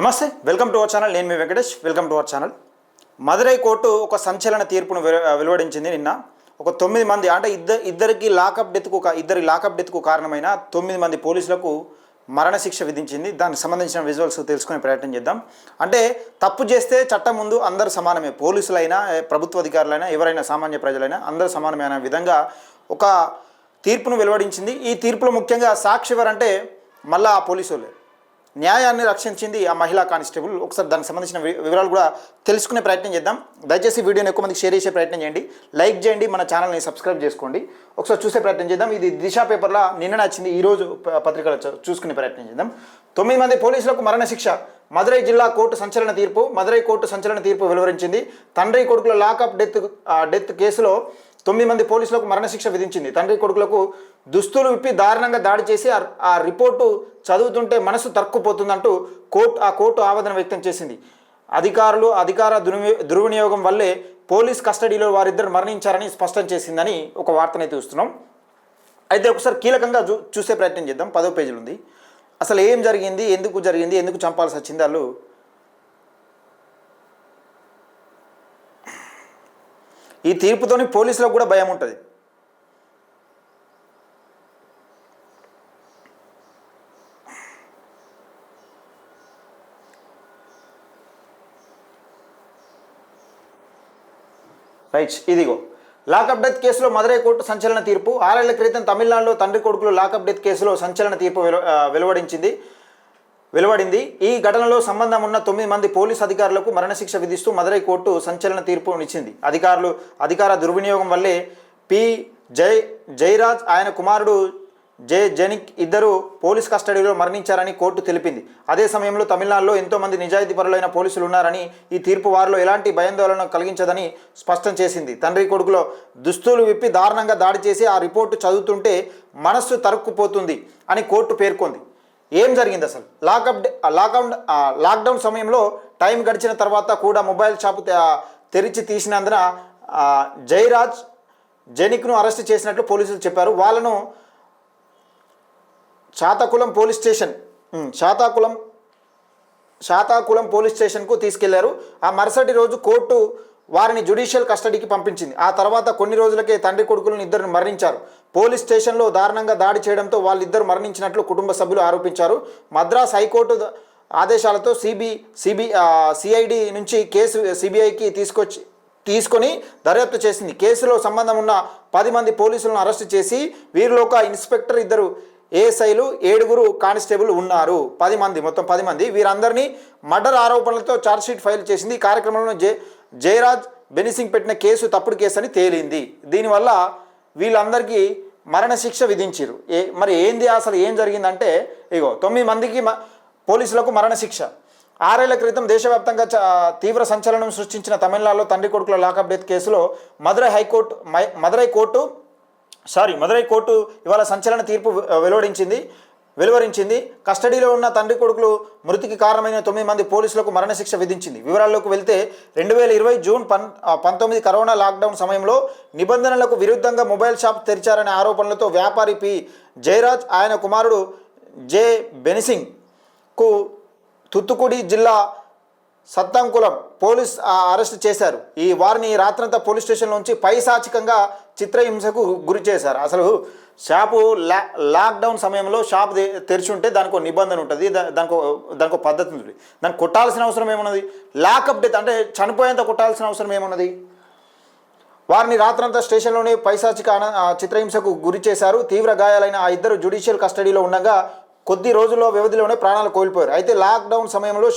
నమస్తే, welcome to our channel. నేను మీ Venkatesh. Welcome to our channel. Madurai court ఒక సంచలన తీర్పును వెలువడించింది. నిన్న ఒక 9 మంది అంటే ఇద్దరికి లాకప్ డెత్కు కారణమైన 9 మంది పోలీసులకు మరణశిక్ష విధించింది. దానికి సంబంధించిన విజువల్స్ తెలుసుకునే ప్రయత్నం చేద్దాం. అంటే తప్పు చేస్తే చట్టం ముందు అందరూ సమానమే, పోలీసులైనా ప్రభుత్వ అధికారులైనా ఎవరైనా సామాన్య ప్రజలైనా అందరూ సమానమైన విధంగా ఒక తీర్పును వెలువడించింది. ఈ తీర్పులో ముఖ్యంగా సాక్షి ఎవరంటే మళ్ళా ఆ పోలీసులే. న్యాయాన్ని రక్షించింది ఆ మహిళా కానిస్టేబుల్. ఒకసారి దానికి సంబంధించిన వివరాలు కూడా తెలుసుకునే ప్రయత్నం చేద్దాం. దయచేసి వీడియోని ఎక్కువ మందికి షేర్ చేసే ప్రయత్నం చేయండి, లైక్ చేయండి, మన ఛానల్ని సబ్స్క్రైబ్ చేసుకోండి. ఒకసారి చూసే ప్రయత్నం చేద్దాం. ఇది దిశ పేపర్లో నిన్న వచ్చింది, ఈరోజు పత్రికలో చూసుకునే ప్రయత్నం చేద్దాం. 9 మంది పోలీసులకు మరణశిక్ష. మదురై జిల్లా కోర్టు సంచలన తీర్పు. మదురై కోర్టు సంచలన తీర్పు వెలువరించింది. తండ్రి కొడుకుల లాకప్ డెత్ కేసులో 9 మంది పోలీసులకు మరణశిక్ష విధించింది. తండ్రి కొడుకులకు దుస్తులు విప్పి దారుణంగా దాడి చేసి ఆ రిపోర్టు చదువుతుంటే మనసు తరుక్కుపోతుందంటూ కోర్టు ఆవేదన వ్యక్తం చేసింది. అధికార దుర్వినియోగం వల్లే పోలీస్ కస్టడీలో వారిద్దరు మరణించారని స్పష్టం చేసిందని ఒక వార్తనైతే చూస్తున్నాం. అయితే ఒకసారి కీలకంగా చూసే ప్రయత్నం చేద్దాం. 10వ పేజీలు ఉంది. అసలు ఏం జరిగింది, ఎందుకు చంపాల్సి వచ్చింది వాళ్ళు. ఈ తీర్పుతోని పోలీసులకు కూడా భయం ఉంటుంది. రైట్, ఇదిగో లాకప్ డెత్ కేసులో మదురై కోర్టు సంచలన తీర్పు. 6 ఏళ్ల క్రితం తమిళనాడులో తండ్రి కొడుకులు లాకప్ డెత్ కేసులో సంచలన తీర్పు వెలువడింది. ఈ ఘటనలో సంబంధం ఉన్న 9 మంది పోలీసు అధికారులకు మరణశిక్ష విధిస్తూ మదురై కోర్టు సంచలన తీర్పునిచ్చింది. అధికార దుర్వినియోగం వల్లే జయరాజ్ ఆయన కుమారుడు జెనిక్ ఇద్దరు పోలీస్ కస్టడీలో మరణించారని కోర్టు తెలిపింది. అదే సమయంలో తమిళనాడులో ఎంతోమంది నిజాయితీపరులైన పోలీసులు ఉన్నారని, ఈ తీర్పు వారిలో ఎలాంటి భయాందోళన కలిగించదని స్పష్టం చేసింది. తండ్రి కొడుకులో దుస్తులు విప్పి దారుణంగా దాడి చేసి ఆ రిపోర్టు చదువుతుంటే మనస్సు తరుక్కుపోతుంది అని కోర్టు పేర్కొంది. ఏం జరిగింది అసలు? లాక్డౌన్ సమయంలో టైం గడిచిన తర్వాత కూడా మొబైల్ షాపు తెరిచి తీసినందున జయరాజ్ జెనిక్ను అరెస్ట్ చేసినట్లు పోలీసులు చెప్పారు. వాళ్ళను శాతాకులం పోలీస్ స్టేషన్కు తీసుకెళ్లారు. ఆ మరుసటి రోజు కోర్టు వారిని జ్యుడిషియల్ కస్టడీకి పంపించింది. ఆ తర్వాత కొన్ని రోజులకే తండ్రి కొడుకులను ఇద్దరు మరణించారు. పోలీస్ స్టేషన్లో దారుణంగా దాడి చేయడంతో వాళ్ళిద్దరు మరణించినట్లు కుటుంబ సభ్యులు ఆరోపించారు. మద్రాస్ హైకోర్టు ఆదేశాలతో సిఐడి నుంచి కేసు సిబిఐకి తీసుకొని దర్యాప్తు చేసింది. కేసులో సంబంధం ఉన్న 10 మంది పోలీసులను అరెస్టు చేసి వీరిలో ఒక ఇన్స్పెక్టర్, 2 ఏఎస్ఐలు, 7 కానిస్టేబుల్ ఉన్నారు. 10 మంది, మొత్తం 10 మంది. వీరందరినీ మర్డర్ ఆరోపణలతో ఛార్జ్షీట్ ఫైల్ చేసింది. ఈ కార్యక్రమంలో జయరాజ్ బెనిసింగ్ పెట్టిన కేసు తప్పుడు కేసు అని తేలింది. దీనివల్ల వీళ్ళందరికీ మరణశిక్ష విధించారు. మరి అసలు ఏం జరిగిందంటే, ఇగో 9 మందికి పోలీసులకు మరణశిక్ష. 6 ఏళ్ల క్రితం దేశవ్యాప్తంగా తీవ్ర సంచలనం సృష్టించిన తమిళనాడులో తండ్రి కొడుకుల లాకప్ డెత్ కేసులో మదురై కోర్టు ఇవాళ సంచలన తీర్పు వెలువరించింది. కస్టడీలో ఉన్న తండ్రి కొడుకులు మృతికి కారణమైన 9 మంది పోలీసులకు మరణశిక్ష విధించింది. వివరాల్లోకి వెళ్తే 2020 జూన్ 19 కరోనా లాక్డౌన్ సమయంలో నిబంధనలకు విరుద్ధంగా మొబైల్ షాప్ తెరిచారనే ఆరోపణలతో వ్యాపారి పి జయరాజ్ ఆయన కుమారుడు జె బెనిసింగ్కు తుత్తుకుడి జిల్లా సత్తంకులం పోలీస్ అరెస్ట్ చేశారు. వారిని రాత్రంతా పోలీస్ స్టేషన్లోంచి పైశాచికంగా చిత్రహింసకు గురి చేశారు. అసలు షాపు లాక్డౌన్ సమయంలో షాప్ తెరిచి ఉంటే దానికి ఒక నిబంధన ఉంటుంది, దానికి ఒక పద్ధతి ఉంటుంది. దాన్ని కొట్టాల్సిన అవసరం ఏమున్నది? లాకప్ డెత్ అంటే చనిపోయేంత కొట్టాల్సిన అవసరం ఏమున్నది? వారిని రాత్రంతా స్టేషన్లోనే పైశాచిక చిత్రహింసకు గురి చేశారు. తీవ్ర గాయాలైన ఆ ఇద్దరు జ్యుడిషియల్ కస్టడీలో ఉండగా కొద్ది రోజుల్లో వ్యవధిలోనే ప్రాణాలు కోల్పోయారు. అయితే లాక్డౌన్ సమయంలో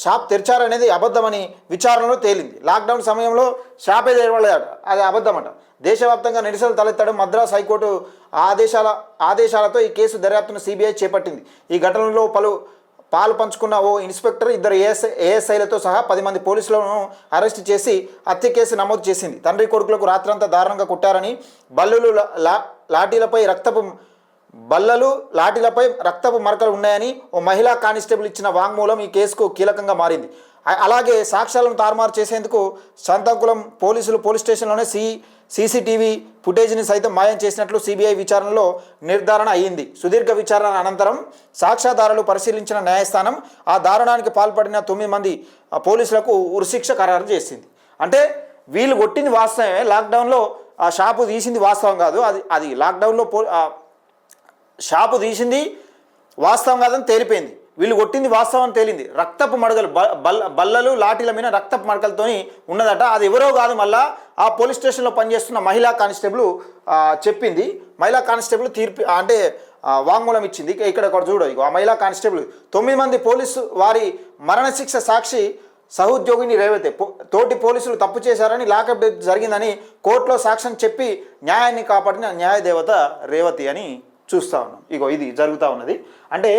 షాప్ తెరిచారనేది అబద్ధమని విచారణలో తేలింది. లాక్డౌన్ సమయంలో షాపే తెరవలేదట, అది అబద్ధమట. దేశవ్యాప్తంగా నిరసనలు తలెత్తడం మద్రాస్ హైకోర్టు ఆదేశాలతో ఈ కేసు దర్యాప్తును సిబిఐ చేపట్టింది. ఈ ఘటనలో పాలు పంచుకున్న ఓ ఇన్స్పెక్టర్, 2 ఏఎస్ఐలతో సహా 10 మంది పోలీసులను అరెస్టు చేసి హత్య కేసు నమోదు చేసింది. తండ్రి కొడుకులకు రాత్రంతా దారుణంగా కొట్టారని, బల్లులు లాఠీలపై రక్తపు బల్లలు లాఠీలపై రక్తపు మరకలు ఉన్నాయని ఓ మహిళా కానిస్టేబుల్ ఇచ్చిన వాంగ్మూలం ఈ కేసుకు కీలకంగా మారింది. అలాగే సాక్ష్యాలను తారుమారు చేసేందుకు సంతాకుళం పోలీసులు పోలీస్ స్టేషన్లోనే సీసీటీవీ ఫుటేజ్ని సైతం మాయం చేసినట్లు సిబిఐ విచారణలో నిర్ధారణ అయ్యింది. సుదీర్ఘ విచారణ అనంతరం సాక్ష్యాధారాలు పరిశీలించిన న్యాయస్థానం ఆ దారుణానికి పాల్పడిన 9 మంది పోలీసులకు ఉరిశిక్ష ఖరారు చేసింది. అంటే వీళ్ళు కొట్టింది వాస్తవమే, లాక్డౌన్లో ఆ షాపు తీసింది వాస్తవం కాదు, అది లాక్డౌన్లో షాపు తీసింది వాస్తవం కాదని తేలిపోయింది. వీళ్ళు కొట్టింది వాస్తవం అని తేలింది. రక్తపు మడగలు బల్లలు లాఠీల మీద రక్తపు మడకలతోని ఉన్నదట. అది ఎవరో కాదు, మళ్ళా ఆ పోలీస్ స్టేషన్లో పనిచేస్తున్న మహిళా కానిస్టేబుల్ చెప్పింది. మహిళా కానిస్టేబుల్ తీర్పు అంటే వాంగ్మూలం ఇచ్చింది. ఇక్కడ చూడు, ఆ మహిళా కానిస్టేబుల్ 9 మంది పోలీసు వారి మరణశిక్ష సాక్షి సహోద్యోగిని రేవతి తోటి పోలీసులు తప్పు చేశారని లాకప్ డెత్ జరిగిందని కోర్టులో సాక్ష్యం చెప్పి న్యాయాన్ని కాపాడిన న్యాయదేవత రేవతి అని చూస్తూ ఉన్నాం. ఇది జరుగుతూ ఉన్నది. అంటే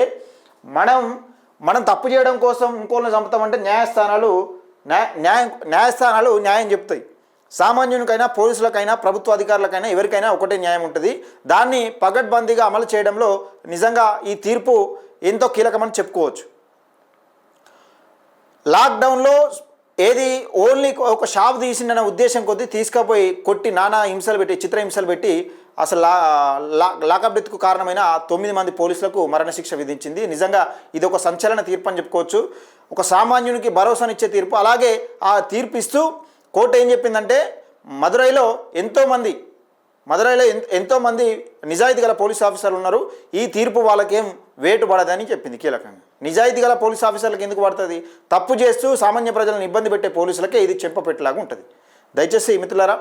మనం తప్పు చేయడం కోసం ఇంకోళ్ళని చంపుతామంటే న్యాయస్థానాలు న్యాయం చెప్తాయి. సామాన్యునికైనా పోలీసులకైనా ప్రభుత్వ అధికారులకైనా ఎవరికైనా ఒకటే న్యాయం ఉంటుంది. దాన్ని పగడ్బందీగా అమలు చేయడంలో నిజంగా ఈ తీర్పు ఎంతో కీలకమని చెప్పుకోవచ్చు. లాక్డౌన్లో ఓన్లీ ఒక షాప్ తీసిందన్న ఉద్దేశం కొద్దీ తీసుకుపోయి కొట్టి నానా హింసలు పెట్టి చిత్రహింసలు పెట్టి అసలు లాకప్ డెత్కు కారణమైన 9 మంది పోలీసులకు మరణశిక్ష విధించింది. నిజంగా ఇది ఒక సంచలన తీర్పు అని చెప్పుకోవచ్చు. ఒక సామాన్యునికి భరోసానిచ్చే తీర్పు. అలాగే ఆ తీర్పు ఇస్తూ కోర్టు ఏం చెప్పిందంటే మదురైలో ఎంతోమంది నిజాయితీ గల పోలీస్ ఆఫీసర్లు ఉన్నారు, ఈ తీర్పు వాళ్ళకేం వేటు పడదని చెప్పింది కీలకంగా. నిజాయితీ గల పోలీస్ ఆఫీసర్లకు ఎందుకు పడుతుంది? తప్పు చేస్తూ సామాన్య ప్రజలను ఇబ్బంది పెట్టే పోలీసులకే ఇది చెంపపెట్టేలాగా ఉంటుంది. దయచేసి మిత్రులారా,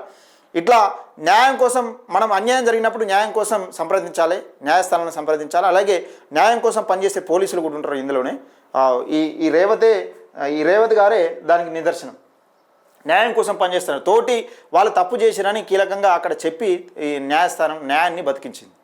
ఇట్లా న్యాయం కోసం మనం అన్యాయం జరిగినప్పుడు న్యాయం కోసం సంప్రదించాలి, న్యాయస్థానాలను సంప్రదించాలి. అలాగే న్యాయం కోసం పనిచేసే పోలీసులు కూడా ఉంటారు ఇందులోనే. ఈ రేవతి గారే దానికి నిదర్శనం. న్యాయం కోసం పనిచేస్తున్నారు, తోటి వాళ్ళు తప్పు చేసిరని కీలకంగా అక్కడ చెప్పి ఈ న్యాయస్థానం న్యాయాన్ని బతికించింది.